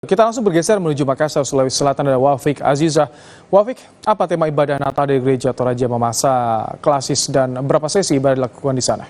Kita langsung bergeser menuju Makassar, Sulawesi Selatan, ada Wafik Azizah. Wafik, apa tema ibadah Natal dari Gereja Toraja Mamasa Klasis dan berapa sesi ibadah dilakukan di sana?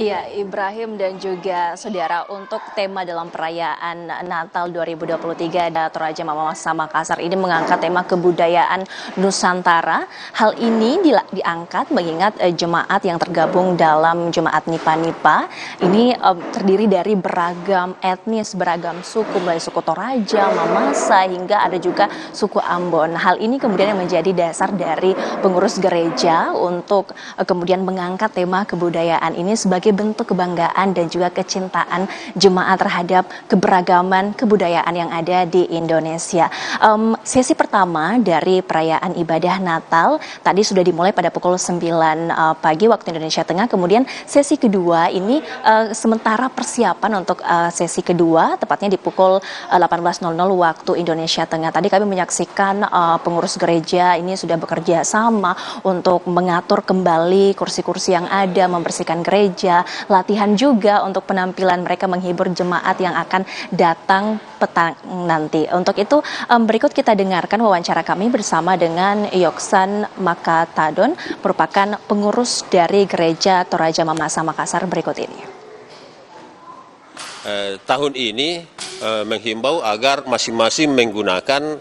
Iya, Ibrahim dan juga saudara, untuk tema dalam perayaan Natal 2023 Toraja Mamasa Makassar ini mengangkat tema kebudayaan Nusantara. Hal ini diangkat mengingat jemaat yang tergabung dalam jemaat Nipa-Nipa ini terdiri dari beragam etnis, beragam suku, mulai suku Toraja, Mamasa, hingga ada juga suku Ambon. Hal ini kemudian yang menjadi dasar dari pengurus gereja untuk kemudian mengangkat tema kebudayaan ini sebagai bentuk kebanggaan dan juga kecintaan jemaat terhadap keberagaman kebudayaan yang ada di Indonesia. Sesi pertama dari perayaan ibadah Natal tadi sudah dimulai pada pukul 9 pagi waktu Indonesia Tengah. Kemudian sesi kedua ini sementara persiapan untuk sesi kedua tepatnya di pukul 18.00 waktu Indonesia Tengah. Tadi kami menyaksikan pengurus gereja ini sudah bekerja sama untuk mengatur kembali kursi-kursi yang ada, membersihkan gereja, latihan juga untuk penampilan mereka menghibur jemaat yang akan datang petang nanti. Untuk itu berikut kita dengarkan wawancara kami bersama dengan Yoksan Makatadon, merupakan pengurus dari Gereja Toraja Mamasa Makassar berikut ini. Tahun ini menghimbau agar masing-masing menggunakan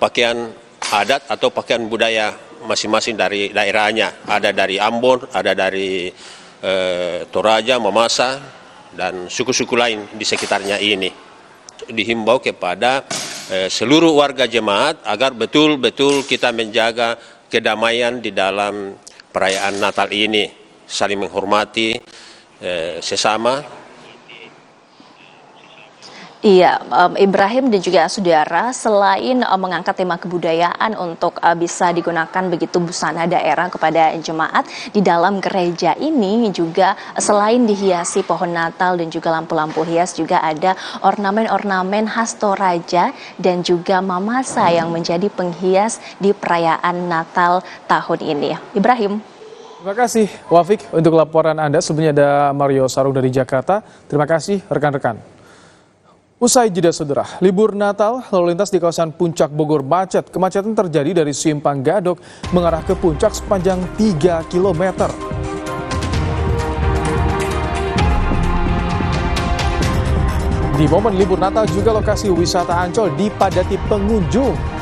pakaian adat atau pakaian budaya masing-masing dari daerahnya. Ada dari Ambon, ada dari Toraja, Mamasa, dan suku-suku lain di sekitarnya ini. Dihimbau kepada seluruh warga jemaat agar betul-betul kita menjaga kedamaian di dalam perayaan Natal ini, saling menghormati sesama. Iya, Ibrahim dan juga saudara, selain mengangkat tema kebudayaan untuk bisa digunakan begitu busana daerah kepada jemaat di dalam gereja ini, juga selain dihiasi pohon Natal dan juga lampu-lampu hias, juga ada ornamen-ornamen khas Toraja dan juga Mamasa yang menjadi penghias di perayaan Natal tahun ini. Ibrahim. Terima kasih Wafik untuk laporan Anda. Sebelumnya ada Mario Sarung dari Jakarta. Terima kasih rekan-rekan. Usai jeda saudara, libur Natal lalu lintas di kawasan Puncak Bogor macet. Kemacetan terjadi dari Simpang Gadok mengarah ke puncak sepanjang 3 km. Di momen libur Natal juga lokasi wisata Ancol dipadati pengunjung.